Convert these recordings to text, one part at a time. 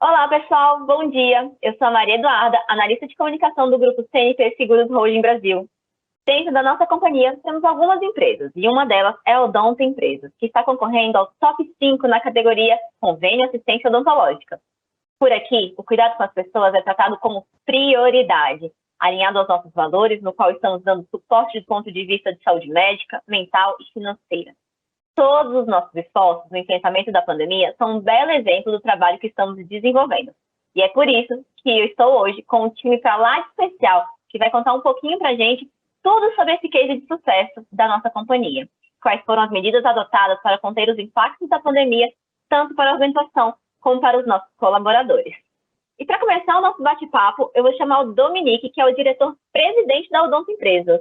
Olá, pessoal. Bom dia. Eu sou a Maria Eduarda, analista de comunicação do grupo CNP Seguros Holding Brasil. Dentro da nossa companhia, temos algumas empresas, e uma delas é a Odonto Empresas, que está concorrendo ao top 5 na categoria Convênio e Assistência Odontológica. Por aqui, o cuidado com as pessoas é tratado como prioridade, alinhado aos nossos valores, no qual estamos dando suporte do ponto de vista de saúde médica, mental e financeira. Todos os nossos esforços no enfrentamento da pandemia são um belo exemplo do trabalho que estamos desenvolvendo. E é por isso que eu estou hoje com um time para lá de especial, que vai contar um pouquinho para a gente tudo sobre esse case de sucesso da nossa companhia. Quais foram as medidas adotadas para conter os impactos da pandemia, tanto para a organização como para os nossos colaboradores. E para começar o nosso bate-papo, eu vou chamar o Dominique, que é o diretor-presidente da Odonto Empresas.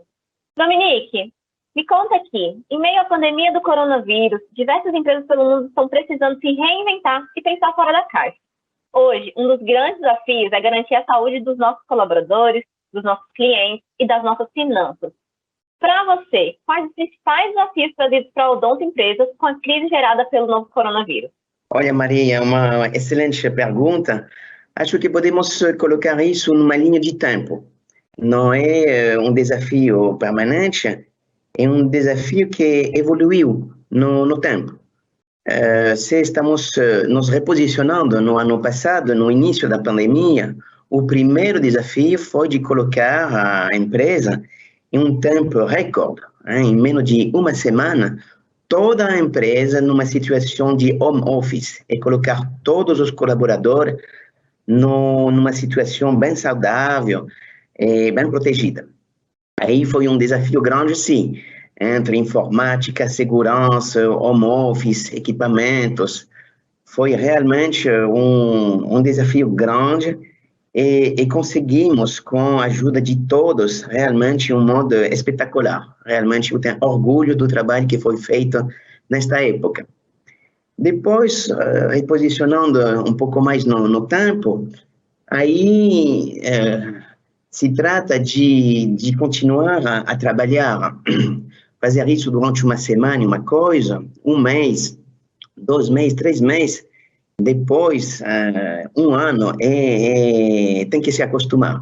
Dominique, me conta aqui, em meio à pandemia do coronavírus, diversas empresas pelo mundo estão precisando se reinventar e pensar fora da caixa. Hoje, um dos grandes desafios é garantir a saúde dos nossos colaboradores, dos nossos clientes e das nossas finanças. Para você, quais os principais desafios trazidos para a Odonto Empresas com a crise gerada pelo novo coronavírus? Olha, Maria, uma excelente pergunta. Acho que podemos colocar isso numa linha de tempo. Não é um desafio permanente, é um desafio que evoluiu no tempo. Se estamos nos reposicionando no ano passado, no início da pandemia, o primeiro desafio foi de colocar a empresa em um tempo recorde, em menos de uma semana, toda a empresa numa situação de home office e colocar todos os colaboradores numa situação bem saudável e bem protegida. Aí foi um desafio grande, sim, entre informática, segurança, home office, equipamentos. Foi realmente um desafio grande e conseguimos, com a ajuda de todos, realmente um modo espetacular. Realmente eu tenho orgulho do trabalho que foi feito nesta época. Depois, reposicionando um pouco mais no tempo, aí se trata de continuar a trabalhar, fazer isso durante uma semana, uma coisa, um mês, 2 meses, 3 meses, depois, um ano, tem que se acostumar.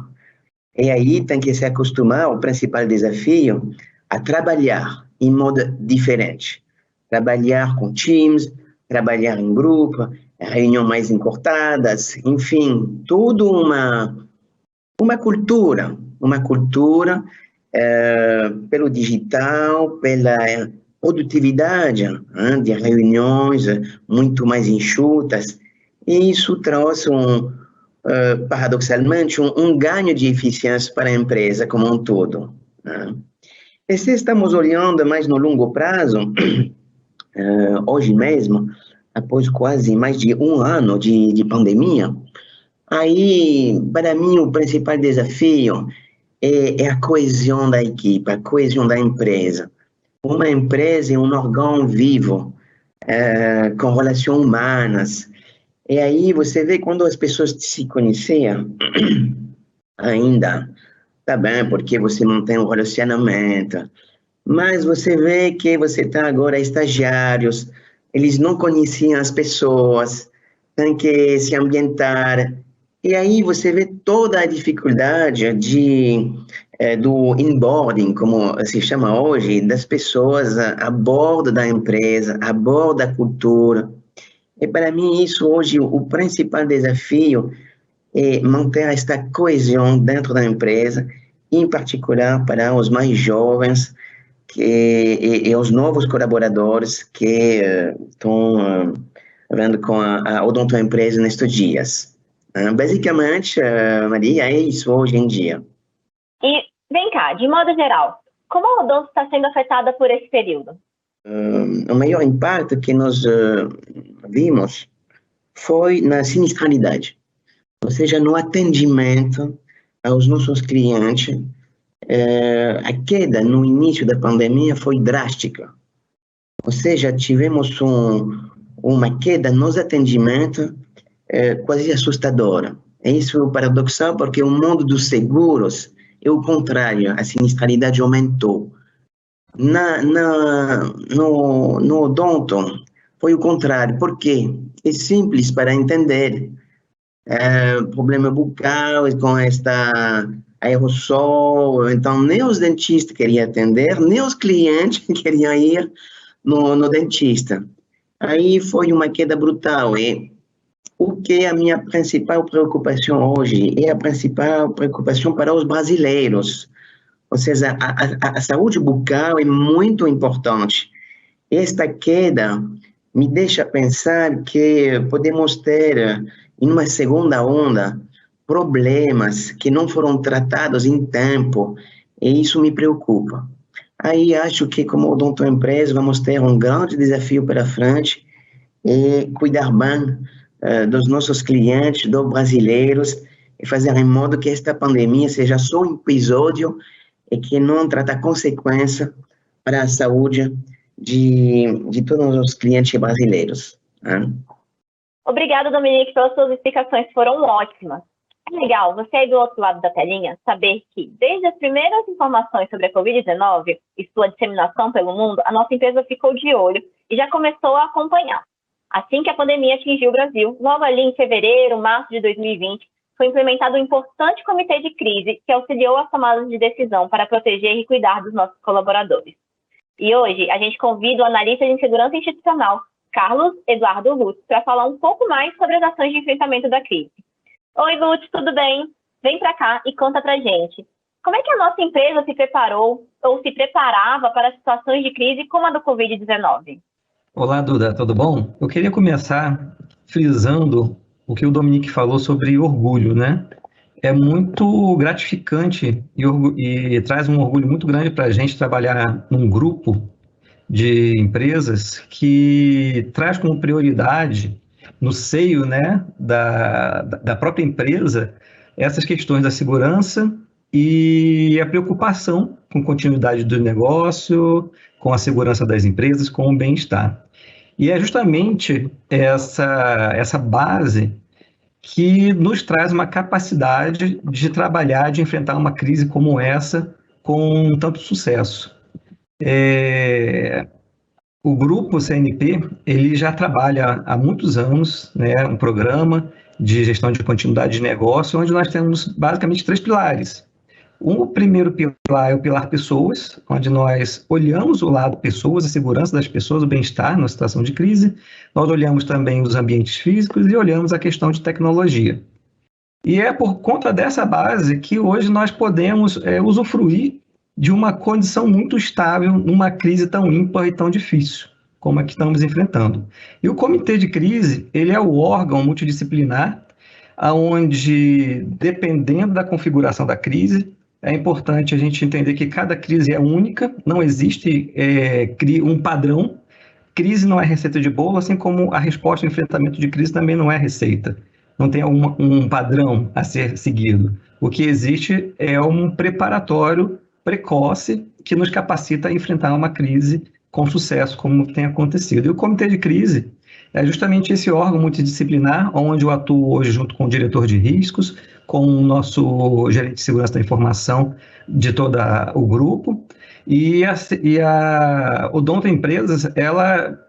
E aí tem que se acostumar, o principal desafio, a trabalhar em modo diferente. Trabalhar com times, trabalhar em grupo, reuniões mais encurtadas, enfim, tudo uma cultura pelo digital, pela produtividade de reuniões muito mais enxutas, e isso trouxe paradoxalmente um ganho de eficiência para a empresa como um todo. E se estamos olhando mais no longo prazo, hoje mesmo, após quase mais de um ano de pandemia, aí, para mim, o principal desafio é a coesão da equipe, a coesão da empresa. Uma empresa é um órgão vivo, com relações humanas. E aí você vê quando as pessoas se conheciam, ainda, tá bem, porque você não tem um relacionamento, mas você vê que você está agora estagiários, eles não conheciam as pessoas, tem que se ambientar. E aí você vê toda a dificuldade do onboarding, como se chama hoje, das pessoas a bordo da empresa, a bordo da cultura. E para mim isso hoje, o principal desafio é manter esta coesão dentro da empresa, em particular para os mais jovens e os novos colaboradores que estão vendo com a Odonto Empresa nestes dias. Basicamente, Maria, é isso hoje em dia. E vem cá, de modo geral, como a Odonto está sendo afetada por esse período? O maior impacto que nós vimos foi na sinistralidade, ou seja, no atendimento aos nossos clientes. A queda no início da pandemia foi drástica, ou seja, tivemos uma queda nos atendimentos quase assustadora. Isso é paradoxal porque o mundo dos seguros é o contrário, a sinistralidade aumentou. No odonto foi o contrário. Por quê? É simples para entender. problema bucal com esta aerossol, então nem os dentistas queriam atender, nem os clientes queriam ir no dentista. Aí foi uma queda brutal, e o que é a minha principal preocupação hoje é a principal preocupação para os brasileiros, ou seja, a saúde bucal é muito importante. Esta queda me deixa pensar que podemos ter, em uma segunda onda, problemas que não foram tratados em tempo, e isso me preocupa. Aí acho que, como odontoempresa, vamos ter um grande desafio pela frente, e cuidar bem dos nossos clientes, dos brasileiros, e fazer em modo que esta pandemia seja só um episódio e que não trata consequência para a saúde de todos os clientes brasileiros. Né? Obrigada, Dominique, pelas suas explicações, foram ótimas. É legal, você aí do outro lado da telinha, saber que, desde as primeiras informações sobre a Covid-19 e sua disseminação pelo mundo, a nossa empresa ficou de olho e já começou a acompanhar. Assim que a pandemia atingiu o Brasil, logo ali em fevereiro, março de 2020, foi implementado um importante comitê de crise que auxiliou as tomadas de decisão para proteger e cuidar dos nossos colaboradores. E hoje a gente convida o analista de segurança institucional, Carlos Eduardo Lutz, para falar um pouco mais sobre as ações de enfrentamento da crise. Oi, Lutz, tudo bem? Vem para cá e conta para a gente. Como é que a nossa empresa se preparou ou se preparava para situações de crise como a do Covid-19? Olá, Duda, tudo bom? Eu queria começar frisando o que o Dominique falou sobre orgulho, né? É muito gratificante e traz um orgulho muito grande para a gente trabalhar num grupo de empresas que traz como prioridade, no seio, né, da própria empresa, essas questões da segurança e a preocupação com a continuidade do negócio, com a segurança das empresas, com o bem-estar. E é justamente essa base que nos traz uma capacidade de trabalhar, de enfrentar uma crise como essa com tanto sucesso. O grupo CNP, ele já trabalha há muitos anos, né, um programa de gestão de continuidade de negócio, onde nós temos basicamente 3 pilares. O primeiro pilar é o pilar pessoas, onde nós olhamos o lado pessoas, a segurança das pessoas, o bem-estar na situação de crise. Nós olhamos também os ambientes físicos e olhamos a questão de tecnologia. E é por conta dessa base que hoje nós podemos usufruir de uma condição muito estável numa crise tão ímpar e tão difícil como a que estamos enfrentando. E o comitê de crise, ele é o órgão multidisciplinar, onde, dependendo da configuração da crise, é importante a gente entender que cada crise é única, não existe um padrão. Crise não é receita de bolo, assim como a resposta ao enfrentamento de crise também não é receita. Não tem um padrão a ser seguido. O que existe é um preparatório precoce que nos capacita a enfrentar uma crise com sucesso, como tem acontecido. E o comitê de crise é justamente esse órgão multidisciplinar, onde eu atuo hoje junto com o diretor de riscos, com o nosso gerente de segurança da informação de todo o grupo, e a Odonto Empresas, ela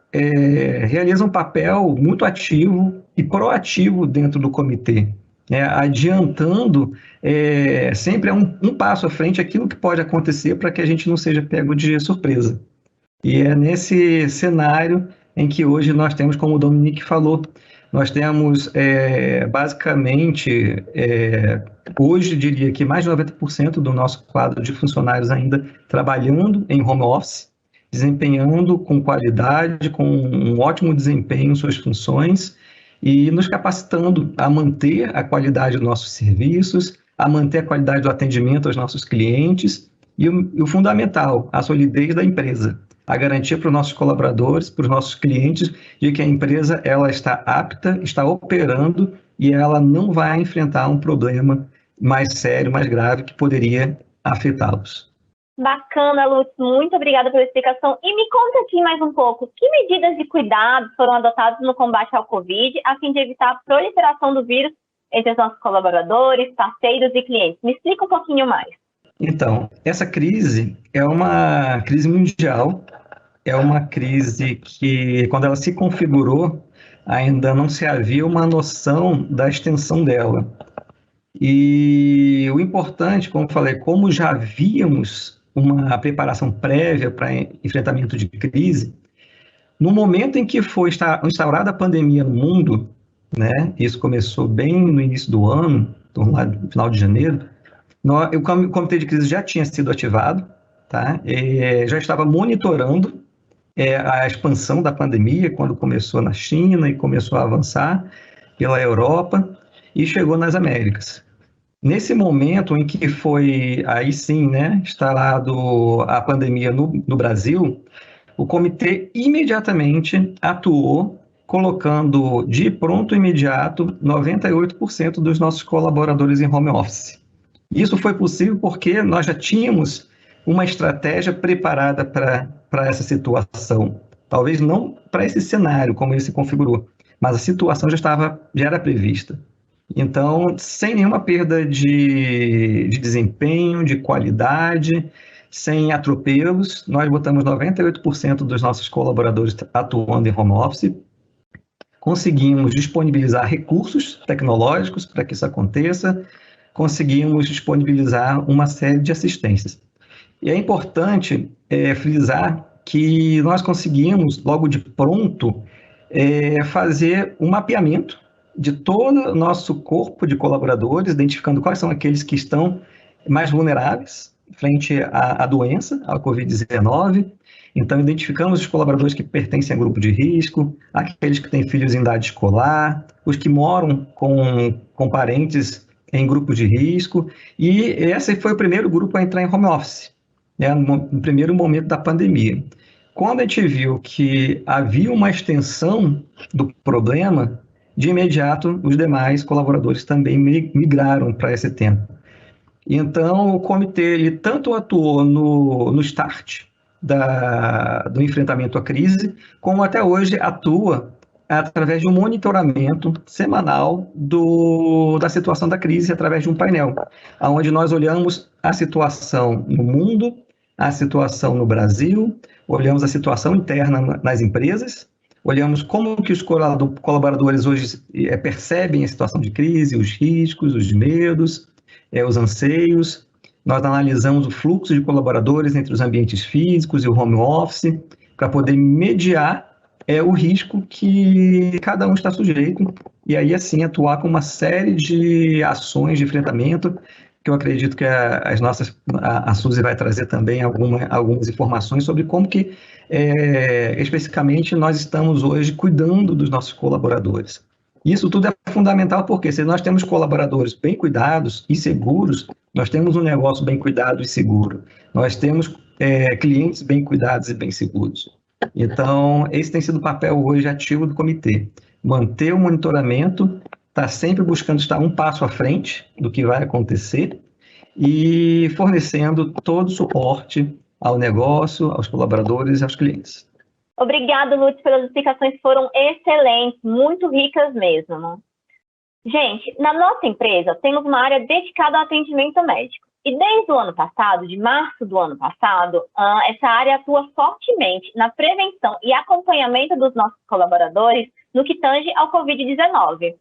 realiza um papel muito ativo e proativo dentro do comitê, adiantando sempre um passo à frente aquilo que pode acontecer para que a gente não seja pego de surpresa. E é nesse cenário em que hoje nós temos, como o Dominique falou, nós temos basicamente, hoje diria que mais de 90% do nosso quadro de funcionários ainda trabalhando em home office, desempenhando com qualidade, com um ótimo desempenho em suas funções e nos capacitando a manter a qualidade dos nossos serviços, a manter a qualidade do atendimento aos nossos clientes e o fundamental, a solidez da empresa, a garantia para os nossos colaboradores, para os nossos clientes, de que a empresa ela está apta, está operando e ela não vai enfrentar um problema mais sério, mais grave, que poderia afetá-los. Bacana, Lutz, muito obrigada pela explicação. E me conta aqui mais um pouco, que medidas de cuidado foram adotadas no combate ao Covid a fim de evitar a proliferação do vírus entre os nossos colaboradores, parceiros e clientes? Me explica um pouquinho mais. Então, essa crise é uma crise mundial, é uma crise que, quando ela se configurou, ainda não se havia uma noção da extensão dela. E o importante, como eu falei, como já havíamos uma preparação prévia para enfrentamento de crise, no momento em que foi instaurada a pandemia no mundo, né, isso começou bem no início do ano, no final de janeiro, o comitê de crise já tinha sido ativado, tá? Já estava monitorando a expansão da pandemia, quando começou na China e começou a avançar pela Europa e chegou nas Américas. Nesse momento em que foi, aí sim, né, instalado a pandemia no Brasil, o comitê imediatamente atuou, colocando de pronto imediato 98% dos nossos colaboradores em home office. Isso foi possível porque nós já tínhamos uma estratégia preparada para essa situação. Talvez não para esse cenário, como ele se configurou, mas a situação já era prevista. Então, sem nenhuma perda de desempenho, de qualidade, sem atropelos, nós botamos 98% dos nossos colaboradores atuando em home office, conseguimos disponibilizar recursos tecnológicos para que isso aconteça, conseguimos disponibilizar uma série de assistências. E é importante frisar que nós conseguimos, logo de pronto, fazer um mapeamento de todo o nosso corpo de colaboradores, identificando quais são aqueles que estão mais vulneráveis frente à doença, à Covid-19. Então, identificamos os colaboradores que pertencem a grupo de risco, aqueles que têm filhos em idade escolar, os que moram com parentes em grupos de risco, e esse foi o primeiro grupo a entrar em home office, né, no primeiro momento da pandemia. Quando a gente viu que havia uma extensão do problema, de imediato os demais colaboradores também migraram para esse tempo. Então, o comitê ele tanto atuou no start do enfrentamento à crise, como até hoje atua através de um monitoramento semanal da situação da crise, através de um painel, onde nós olhamos a situação no mundo, a situação no Brasil, olhamos a situação interna nas empresas, olhamos como que os colaboradores hoje percebem a situação de crise, os riscos, os medos, os anseios. Nós analisamos o fluxo de colaboradores entre os ambientes físicos e o home office, para poder mediar o risco que cada um está sujeito, e aí, assim, atuar com uma série de ações de enfrentamento, que eu acredito que a Suzy vai trazer também algumas informações sobre como que, especificamente, nós estamos hoje cuidando dos nossos colaboradores. Isso tudo é fundamental porque se nós temos colaboradores bem cuidados e seguros, nós temos um negócio bem cuidado e seguro. Nós temos clientes bem cuidados e bem seguros. Então, esse tem sido o papel hoje ativo do comitê. Manter o monitoramento, estar sempre buscando estar um passo à frente do que vai acontecer e fornecendo todo o suporte ao negócio, aos colaboradores e aos clientes. Obrigada, Lutz, pelas explicações, foram excelentes, muito ricas mesmo. Gente, na nossa empresa, temos uma área dedicada ao atendimento médico. E desde o ano passado, de março do ano passado, essa área atua fortemente na prevenção e acompanhamento dos nossos colaboradores no que tange ao Covid-19.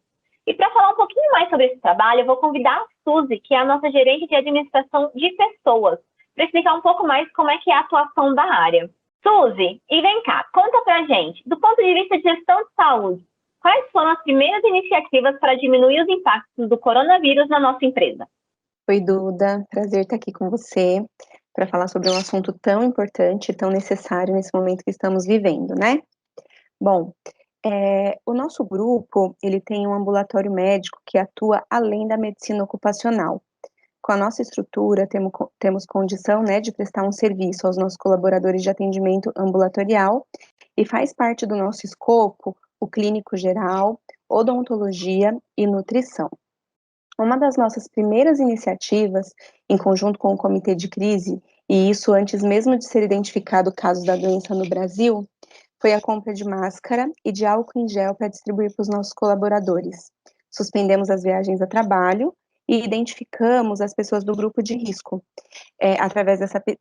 E para falar um pouquinho mais sobre esse trabalho, eu vou convidar a Suzy, que é a nossa gerente de administração de pessoas, para explicar um pouco mais como é que é a atuação da área. Suzy, e vem cá, conta pra gente, do ponto de vista de gestão de saúde, quais foram as primeiras iniciativas para diminuir os impactos do coronavírus na nossa empresa? Oi, Duda, prazer estar aqui com você para falar sobre um assunto tão importante e tão necessário nesse momento que estamos vivendo, né? Bom, o nosso grupo, ele tem um ambulatório médico que atua além da medicina ocupacional. Com a nossa estrutura, temos condição, né, de prestar um serviço aos nossos colaboradores de atendimento ambulatorial e faz parte do nosso escopo o clínico geral, odontologia e nutrição. Uma das nossas primeiras iniciativas, em conjunto com o Comitê de Crise, e isso antes mesmo de ser identificado o caso da doença no Brasil, foi a compra de máscara e de álcool em gel para distribuir para os nossos colaboradores. Suspendemos as viagens a trabalho e identificamos as pessoas do grupo de risco,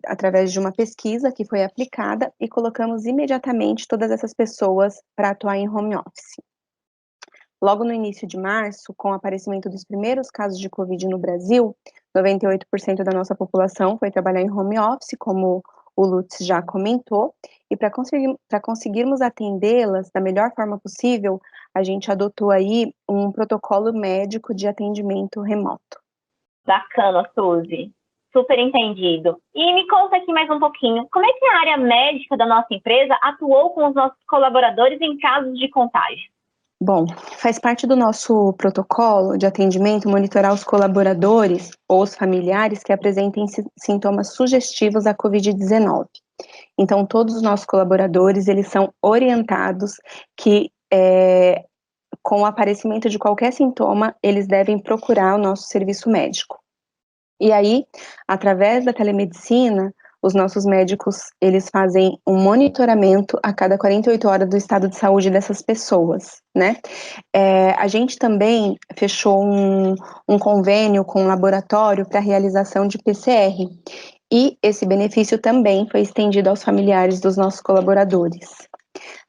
através de uma pesquisa que foi aplicada e colocamos imediatamente todas essas pessoas para atuar em home office. Logo no início de março, com o aparecimento dos primeiros casos de Covid no Brasil, 98% da nossa população foi trabalhar em home office, como o Lutz já comentou, e para conseguirmos atendê-las da melhor forma possível, a gente adotou aí um protocolo médico de atendimento remoto. Bacana, Suzy. Super entendido. E me conta aqui mais um pouquinho, como é que a área médica da nossa empresa atuou com os nossos colaboradores em casos de contágio? Bom, faz parte do nosso protocolo de atendimento monitorar os colaboradores ou os familiares que apresentem sintomas sugestivos à Covid-19. Então, todos os nossos colaboradores, eles são orientados que, com o aparecimento de qualquer sintoma, eles devem procurar o nosso serviço médico. E aí, através da telemedicina, os nossos médicos, eles fazem um monitoramento a cada 48 horas do estado de saúde dessas pessoas, né? A gente também fechou um convênio com um laboratório para realização de PCR, e esse benefício também foi estendido aos familiares dos nossos colaboradores.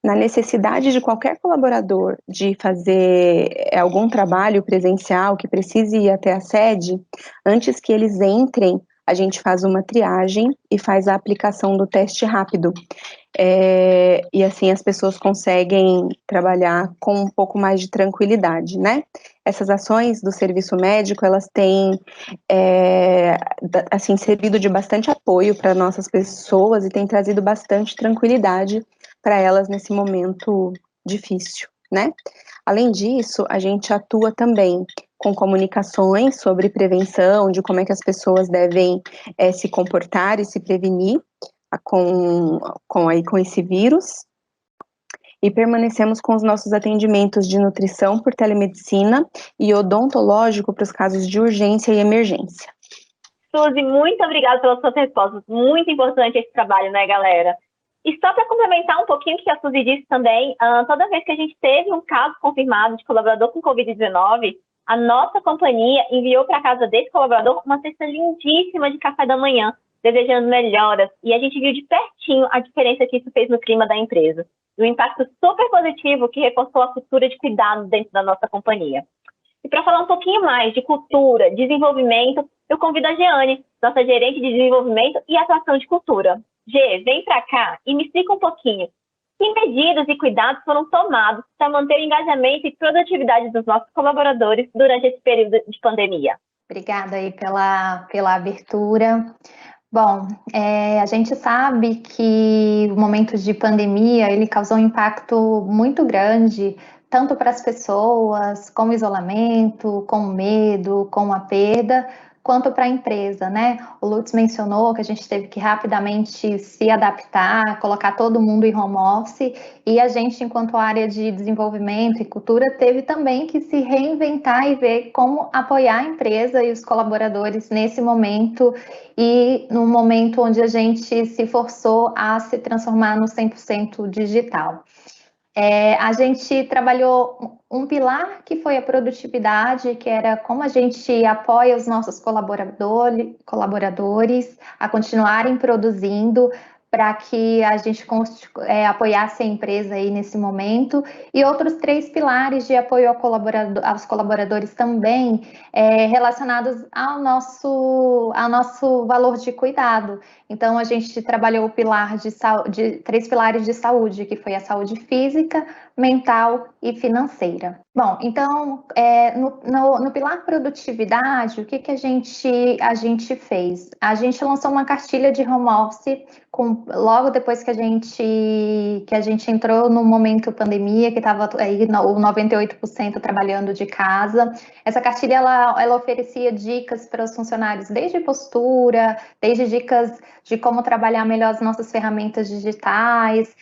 Na necessidade de qualquer colaborador de fazer algum trabalho presencial que precise ir até a sede, antes que eles entrem, a gente faz uma triagem e faz a aplicação do teste rápido. E assim as pessoas conseguem trabalhar com um pouco mais de tranquilidade, né? Essas ações do serviço médico, elas têm assim, servido de bastante apoio para nossas pessoas e têm trazido bastante tranquilidade para elas nesse momento difícil, né? Além disso, a gente atua também com comunicações sobre prevenção, de como é que as pessoas devem se comportar e se prevenir com esse vírus. E permanecemos com os nossos atendimentos de nutrição por telemedicina e odontológico para os casos de urgência e emergência. Suzy, muito obrigada pelas suas respostas. Muito importante esse trabalho, né, galera? E só para complementar um pouquinho o que a Suzy disse também, toda vez que a gente teve um caso confirmado de colaborador com Covid-19, a nossa companhia enviou para a casa desse colaborador uma cesta lindíssima de café da manhã, desejando melhoras, e a gente viu de pertinho a diferença que isso fez no clima da empresa. E um impacto super positivo que reforçou a cultura de cuidado dentro da nossa companhia. E para falar um pouquinho mais de cultura, desenvolvimento, eu convido a Jeane, nossa gerente de desenvolvimento e atuação de cultura. Gê, vem para cá e me explica um pouquinho que medidas e cuidados foram tomados para manter o engajamento e produtividade dos nossos colaboradores durante esse período de pandemia. Obrigada aí pela abertura. Bom, a gente sabe que o momento de pandemia, ele causou um impacto muito grande, tanto para as pessoas, com o isolamento, com o medo, com a perda, quanto para a empresa, né? O Lutz mencionou que a gente teve que rapidamente se adaptar, colocar todo mundo em home office, e a gente, enquanto área de desenvolvimento e cultura, teve também que se reinventar e ver como apoiar a empresa e os colaboradores nesse momento, e no momento onde a gente se forçou a se transformar no 100% digital. A gente trabalhou um pilar que foi a produtividade, que era como a gente apoia os nossos colaboradores a continuarem produzindo, para que a gente apoiasse a empresa aí nesse momento, e outros 3 pilares de apoio aos colaboradores também, relacionados ao nosso valor de cuidado. Então, a gente trabalhou o pilar de 3 pilares de saúde, que foi a saúde física, mental e financeira. Bom, então, no pilar produtividade, o que a gente fez? A gente lançou uma cartilha de home office, logo depois que a gente entrou no momento pandemia, que estava aí o 98% trabalhando de casa. Essa cartilha, ela oferecia dicas para os funcionários, desde postura, desde dicas de como trabalhar melhor as nossas ferramentas digitais,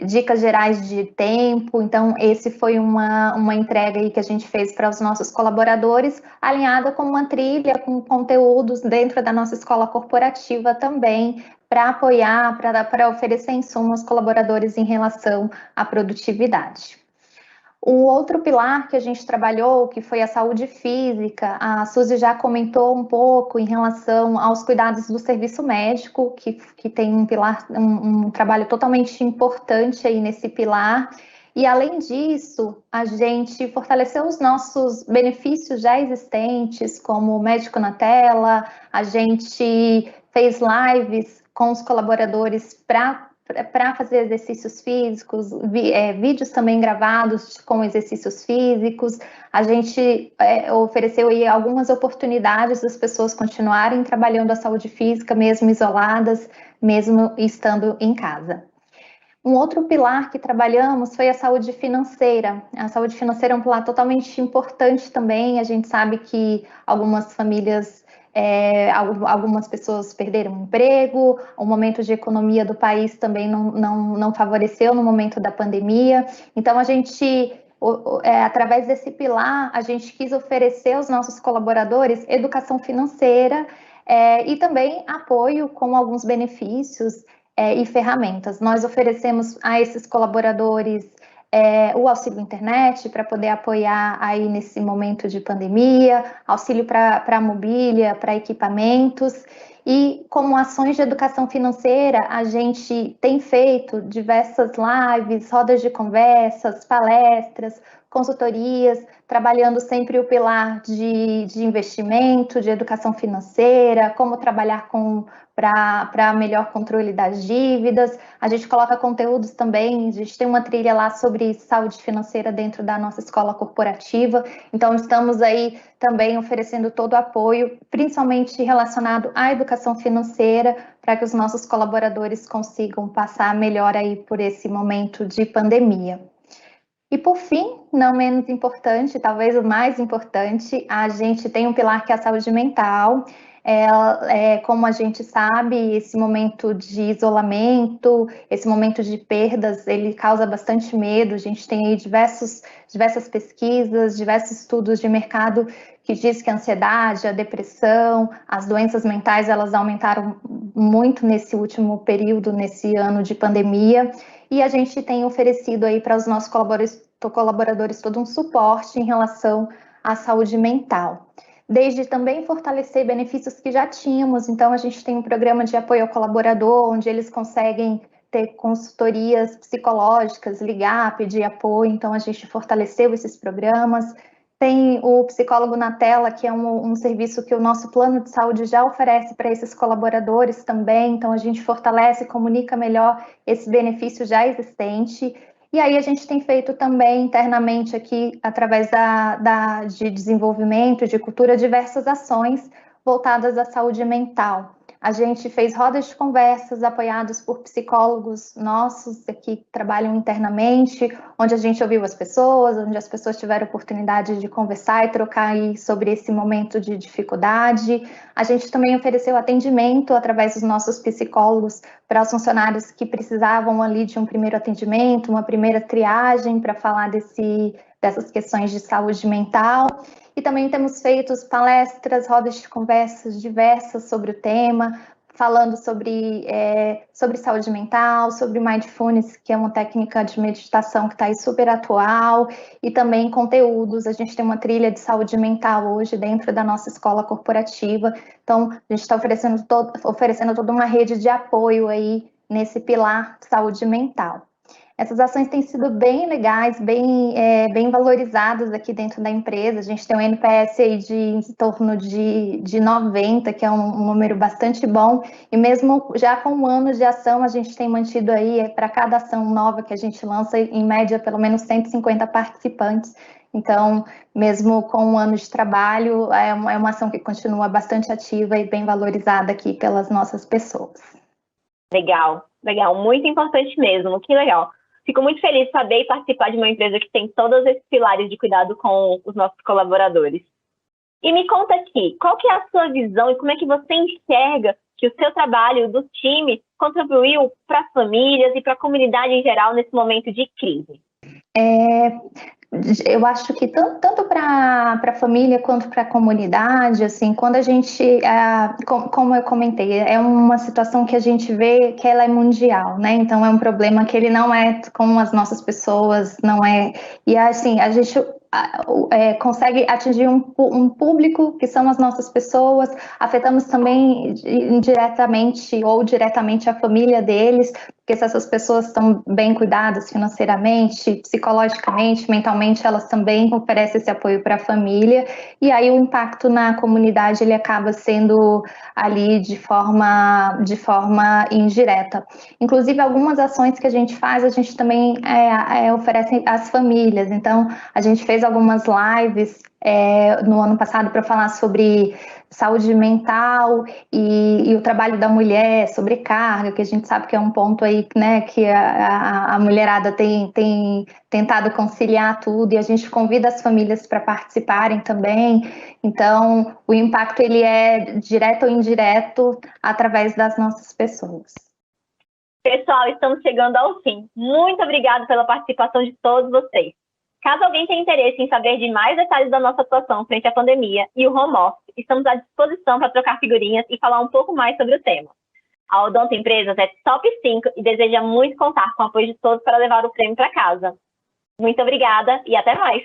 dicas gerais de tempo. Então, esse foi uma entrega aí que a gente fez para os nossos colaboradores, alinhada com uma trilha, com conteúdos dentro da nossa escola corporativa também, para apoiar, para oferecer insumos aos colaboradores em relação à produtividade. O outro pilar que a gente trabalhou, que foi a saúde física, a Suzy já comentou um pouco em relação aos cuidados do serviço médico, que tem um trabalho totalmente importante aí nesse pilar, E, além disso, a gente fortaleceu os nossos benefícios já existentes, como Médico na Tela, a gente fez lives com os colaboradores para fazer exercícios físicos, vídeos também gravados com exercícios físicos. A gente ofereceu aí algumas oportunidades das pessoas continuarem trabalhando a saúde física, mesmo isoladas, mesmo estando em casa. Um outro pilar que trabalhamos foi a saúde financeira. A saúde financeira é um pilar totalmente importante também. A gente sabe que algumas famílias, algumas pessoas perderam o emprego, o momento de economia do país também não favoreceu no momento da pandemia. Então, a gente, através desse pilar, a gente quis oferecer aos nossos colaboradores educação financeira e também apoio com alguns benefícios e ferramentas. Nós oferecemos a esses colaboradores o auxílio internet para poder apoiar aí nesse momento de pandemia, auxílio para mobília, para equipamentos, e como ações de educação financeira, a gente tem feito diversas lives, rodas de conversas, palestras, consultorias, trabalhando sempre o pilar de investimento, de educação financeira, como trabalhar para melhor controle das dívidas. A gente coloca conteúdos também, a gente tem uma trilha lá sobre saúde financeira dentro da nossa escola corporativa, então estamos aí também oferecendo todo o apoio, principalmente relacionado à educação financeira, para que os nossos colaboradores consigam passar melhor aí por esse momento de pandemia. E, por fim, não menos importante, talvez o mais importante, a gente tem um pilar que é a saúde mental. Como a gente sabe, esse momento de isolamento, esse momento de perdas, ele causa bastante medo. A gente tem aí diversas pesquisas, diversos estudos de mercado que diz que a ansiedade, a depressão, as doenças mentais, elas aumentaram muito nesse último período, nesse ano de pandemia. E a gente tem oferecido aí para os nossos colaboradores todo um suporte em relação à saúde mental. Desde também fortalecer benefícios que já tínhamos, então a gente tem um programa de apoio ao colaborador, onde eles conseguem ter consultorias psicológicas, ligar, pedir apoio, então a gente fortaleceu esses programas. Tem o Psicólogo na Tela, que é um serviço que o nosso plano de saúde já oferece para esses colaboradores também, então a gente fortalece e comunica melhor esse benefício já existente. E aí a gente tem feito também internamente aqui, através de desenvolvimento, de cultura, diversas ações voltadas à saúde mental. A gente fez rodas de conversas apoiados por psicólogos nossos aqui que trabalham internamente, onde a gente ouviu as pessoas, onde as pessoas tiveram oportunidade de conversar e trocar aí sobre esse momento de dificuldade. A gente também ofereceu atendimento através dos nossos psicólogos para os funcionários que precisavam ali de um primeiro atendimento, uma primeira triagem para falar dessas questões de saúde mental. E também temos feito palestras, rodas de conversas diversas sobre o tema, falando sobre saúde mental, sobre mindfulness, que é uma técnica de meditação que está aí super atual, e também conteúdos. A gente tem uma trilha de saúde mental hoje dentro da nossa escola corporativa, então a gente está oferecendo toda uma rede de apoio aí nesse pilar saúde mental. Essas ações têm sido bem legais, bem valorizadas aqui dentro da empresa. A gente tem um NPS aí em torno de 90, que é um número bastante bom. E mesmo já com um ano de ação, a gente tem mantido aí, para cada ação nova que a gente lança, em média, pelo menos 150 participantes. Então, mesmo com um ano de trabalho, é uma ação que continua bastante ativa e bem valorizada aqui pelas nossas pessoas. Legal, muito importante mesmo, que legal. Fico muito feliz de saber e participar de uma empresa que tem todos esses pilares de cuidado com os nossos colaboradores. E me conta aqui, qual que é a sua visão e como é que você enxerga que o seu trabalho, do time, contribuiu para as famílias e para a comunidade em geral nesse momento de crise? Eu acho que tanto para a família quanto para a comunidade, assim, quando a gente, como eu comentei, é uma situação que a gente vê que ela é mundial, né? Então é um problema que ele não é com as nossas pessoas, não é. E assim, a gente consegue atingir um público que são as nossas pessoas, afetamos também indiretamente ou diretamente a família deles, porque se essas pessoas estão bem cuidadas financeiramente, psicologicamente, mentalmente, elas também oferecem esse apoio para a família, e aí o impacto na comunidade ele acaba sendo ali de forma indireta. Inclusive, algumas ações que a gente faz, a gente também oferece às famílias. Então, a gente fez algumas lives no ano passado para falar sobre saúde mental e o trabalho da mulher, sobrecarga, que a gente sabe que é um ponto aí, né, que a mulherada tem tentado conciliar tudo, e a gente convida as famílias para participarem também. Então, o impacto ele é direto ou indireto através das nossas pessoas. Pessoal, estamos chegando ao fim. Muito obrigada pela participação de todos vocês. Caso alguém tenha interesse em saber de mais detalhes da nossa atuação frente à pandemia e o home office, estamos à disposição para trocar figurinhas e falar um pouco mais sobre o tema. A Odonto Empresas é top 5 e deseja muito contar com o apoio de todos para levar o prêmio para casa. Muito obrigada e até mais!